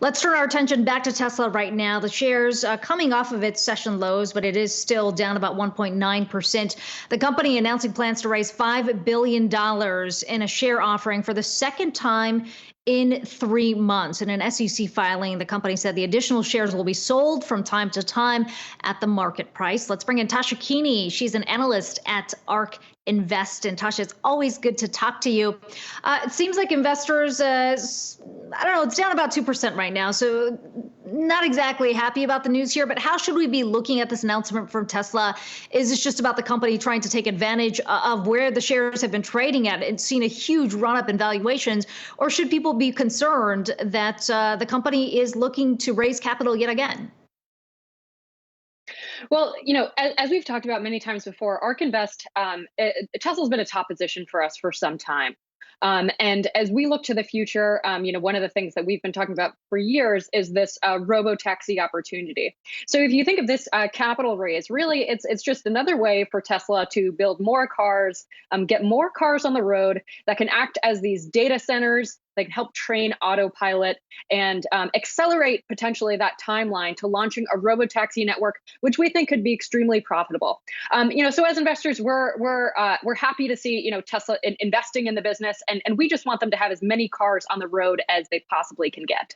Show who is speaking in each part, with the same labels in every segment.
Speaker 1: Let's turn our attention back to Tesla right now. The shares coming off of its session lows, but it is still down about 1.9%. The company announcing plans to raise $5 billion in a share offering for the second time in 3 months. In an SEC filing, the company said the additional shares will be sold from time to time at the market price. Let's bring in Tasha Keeney. She's an analyst at ARK Invest. And Tasha, it's always good to talk to you. It seems like investors, I don't know, it's down about 2% right now. So not exactly happy about the news here, but how should we be looking at this announcement from Tesla? Is this just about the company trying to take advantage of where the shares have been trading at? It's seen a huge run up in valuations, or should people be concerned that the company is looking to raise capital yet again?
Speaker 2: Well, as we've talked about many times before, ARK Invest, Tesla's been a top position for us for some time. And as we look to the future, one of the things that we've been talking about for years is this robo-taxi opportunity. So if you think of this capital raise, really, it's just another way for Tesla to build more cars, get more cars on the road that can act as these data centers. They can help train autopilot and accelerate potentially that timeline to launching a robo-taxi network, which we think could be extremely profitable. So as investors, we're happy to see Tesla investing in the business, and we just want them to have as many cars on the road as they possibly can get.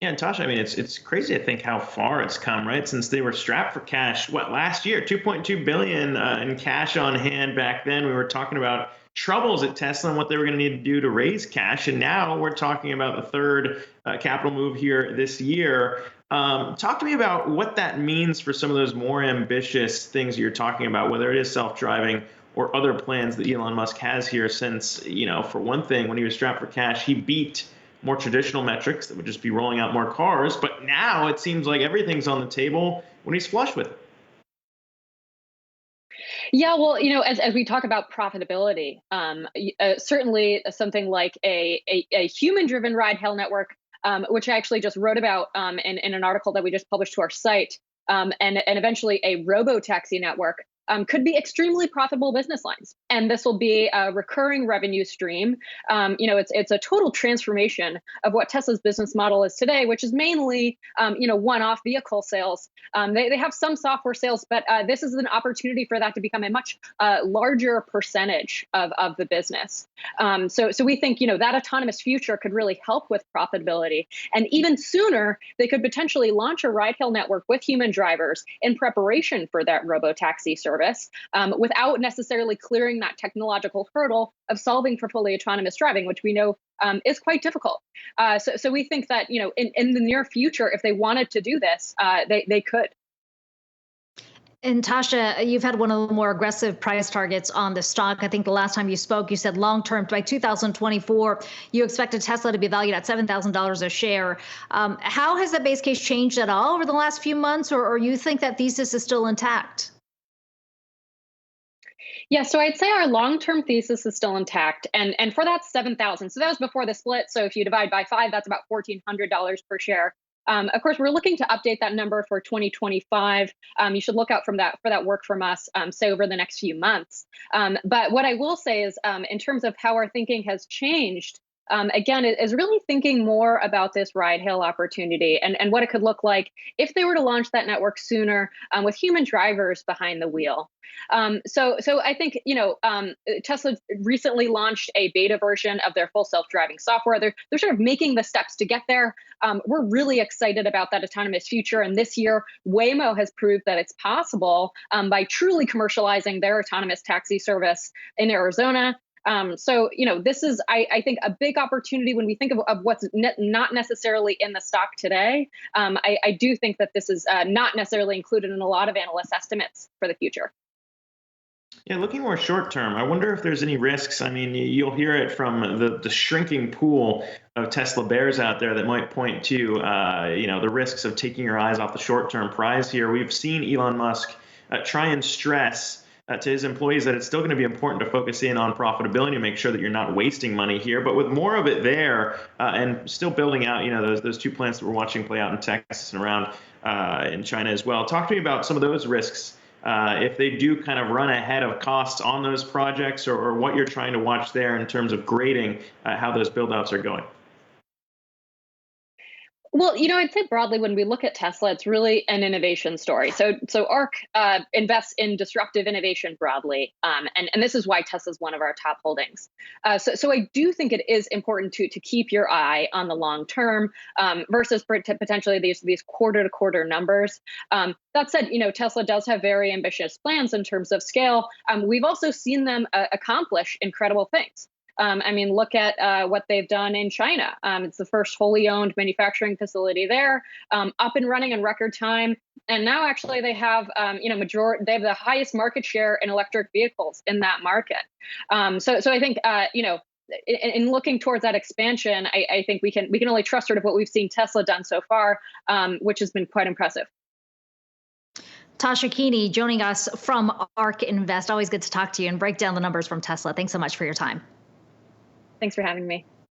Speaker 3: Yeah, and Tasha, I mean, it's crazy to think how far it's come, right? Since they were strapped for cash, last year, 2.2 billion in cash on hand. Back then, we were talking about troubles at Tesla and what they were going to need to do to raise cash, and now we're talking about the third capital move here this year. Talk to me about what that means for some of those more ambitious things you're talking about, whether it is self-driving or other plans that Elon Musk has here. Since, for one thing, when he was strapped for cash, he beat more traditional metrics that would just be rolling out more cars. But now it seems like everything's on the table when he's flush with it.
Speaker 2: Yeah, well, as we talk about profitability, certainly something like a human-driven ride-hail network, which I actually just wrote about in an article that we just published to our site, and eventually a robo-taxi network, could be extremely profitable business lines. And this will be a recurring revenue stream. It's a total transformation of what Tesla's business model is today, which is mainly, one-off vehicle sales. They have some software sales, but this is an opportunity for that to become a much larger percentage of the business. So we think, that autonomous future could really help with profitability. And even sooner, they could potentially launch a ride-hail network with human drivers in preparation for that robo-taxi service, without necessarily clearing that technological hurdle of solving for fully autonomous driving, which we know is quite difficult. So we think that, in the near future, if they wanted to do this, they could.
Speaker 1: And Tasha, you've had one of the more aggressive price targets on the stock. I think the last time you spoke, you said long term by 2024, you expected Tesla to be valued at $7,000 a share. How has that base case changed at all over the last few months, or you think that thesis is still intact?
Speaker 2: Yeah, so I'd say our long-term thesis is still intact, and for that 7,000. So that was before the split. So if you divide by 5, that's about $1,400 per share. Of course, we're looking to update that number for 2025. You should look out for that work from us, say over the next few months. But what I will say is, in terms of how our thinking has changed, again, it is really thinking more about this ride-hail opportunity and what it could look like if they were to launch that network sooner, with human drivers behind the wheel. So I think, Tesla recently launched a beta version of their full self-driving software. They're sort of making the steps to get there. We're really excited about that autonomous future. And this year, Waymo has proved that it's possible, by truly commercializing their autonomous taxi service in Arizona. This is, I think, a big opportunity when we think of what's not necessarily in the stock today. I do think that this is not necessarily included in a lot of analyst estimates for the future.
Speaker 3: Yeah, looking more short term, I wonder if there's any risks. I mean, you'll hear it from the shrinking pool of Tesla bears out there that might point to, the risks of taking your eyes off the short term prize here. We've seen Elon Musk try and stress to his employees that it's still going to be important to focus in on profitability and make sure that you're not wasting money here. But with more of it there, and still building out, those two plants that we're watching play out in Texas and around in China as well. Talk to me about some of those risks, if they do kind of run ahead of costs on those projects, or what you're trying to watch there in terms of grading how those build outs are going.
Speaker 2: Well, I'd say broadly when we look at Tesla, it's really an innovation story. So ARK invests in disruptive innovation broadly, and this is why Tesla's one of our top holdings. So I do think it is important to keep your eye on the long term versus potentially these quarter to quarter numbers. That said, Tesla does have very ambitious plans in terms of scale. We've also seen them accomplish incredible things. Look at what they've done in China. It's the first wholly owned manufacturing facility there, up and running in record time. And now actually they have, they have the highest market share in electric vehicles in that market. So I think, in looking towards that expansion, I think we can only trust sort of what we've seen Tesla done so far, which has been quite impressive.
Speaker 1: Tasha Keeney joining us from ARK Invest. Always good to talk to you and break down the numbers from Tesla. Thanks so much for your time.
Speaker 2: Thanks for having me.